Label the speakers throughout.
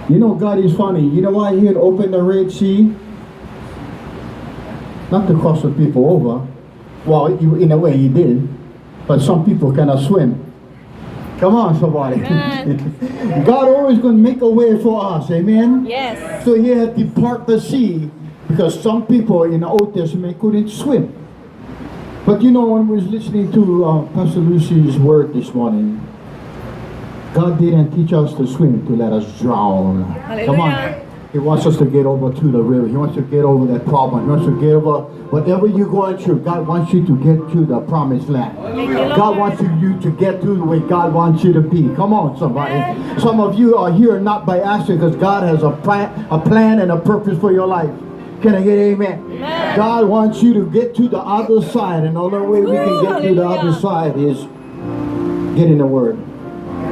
Speaker 1: You know, God is funny. You know why He had opened the Red Sea? Not to cross the people over. Well, in a way He did. But some people cannot swim. Come on, somebody. God always going to make a way for us. Amen?
Speaker 2: Yes.
Speaker 1: So He had to part the sea because some people in the Old Testament couldn't swim. But you know, when we was listening to Pastor Lucy's word this morning, God didn't teach us to swim to let us drown.
Speaker 2: Hallelujah.
Speaker 1: Come on. He wants us to get over to the river. He wants to get over that problem. He wants to get over whatever you're going through. God wants you to get to the promised land. God wants you to get to the way God wants you to be. Come on, somebody. Some of you are here not by accident because God has a plan and a purpose for your life. Can I get amen?
Speaker 2: Amen.
Speaker 1: God wants you to get to the other side, and the only way we can get to the other side is get in the Word.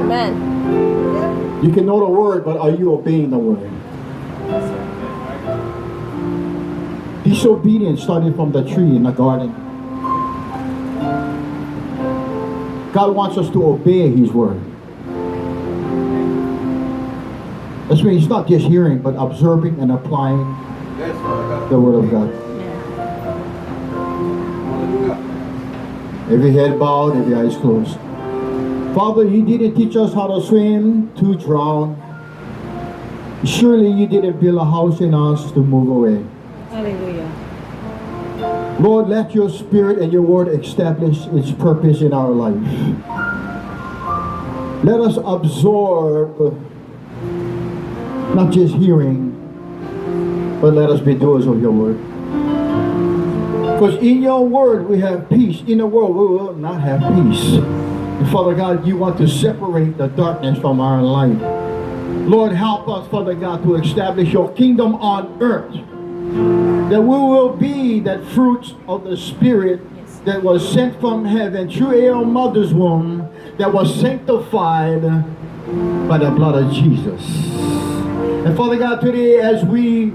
Speaker 2: Amen.
Speaker 1: You can know the Word, but are you obeying the Word? Disobedience started from the tree in the garden. God wants us to obey His Word. That's why He's not just hearing, but observing and applying the Word of God. Every head bowed, every eyes closed. Father, You didn't teach us how to swim, to drown. Surely You didn't build a house in us to move away.
Speaker 2: Hallelujah.
Speaker 1: Lord, let Your Spirit and Your Word establish its purpose in our life. Let us absorb, not just hearing, but let us be doers of Your Word. Because in Your Word we have peace. In the world we will not have peace. And Father God, You want to separate the darkness from our light. Lord, help us, Father God, to establish Your kingdom on earth. That we will be that fruit of the Spirit that was sent from heaven through our mother's womb, that was sanctified by the blood of Jesus. And Father God, today as we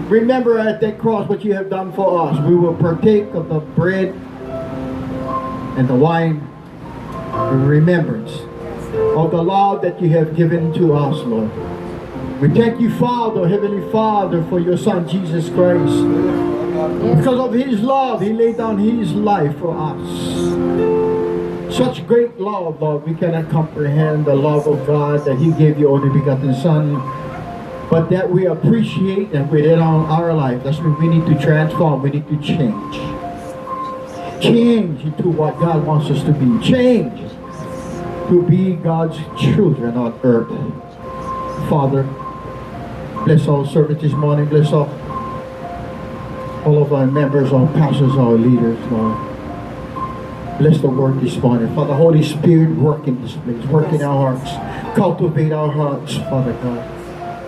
Speaker 1: remember at that cross what You have done for us, we will partake of the bread and the wine in remembrance of the love that You have given to us, Lord. We thank You, Father, Heavenly Father, for Your Son, Jesus Christ. Because of His love, He laid down His life for us. Such great love, Lord, we cannot comprehend the love of God that He gave Your only begotten Son. But that we appreciate and we lay down our life. That's what we need to transform. We need to change. Change into what God wants us to be. Change to be God's children on earth. Father, bless our service this morning. Bless all of our members, our pastors, our leaders, Lord. Bless the word this morning. Father, Holy Spirit, work in this place. Work in our hearts. Cultivate our hearts, Father God.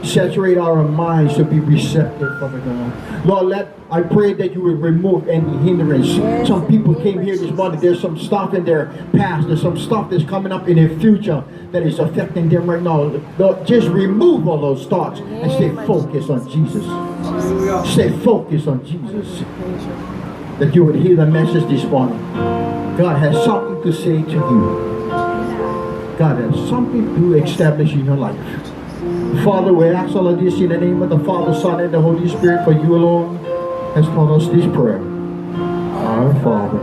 Speaker 1: Saturate our minds to be receptive, Father God. Lord, I pray that You will remove any hindrance. Some people came here this morning. There's some stuff in their past. There's some stuff that's coming up in their future that is affecting them right now. Lord, just remove all those thoughts and stay focused on Jesus. Stay focused on Jesus. That You would hear the message this morning. God has something to say to you. God has something to establish in your life. Father, we ask all of this in the name of the Father, Son, and the Holy Spirit, for You alone has taught us this prayer. Our Father,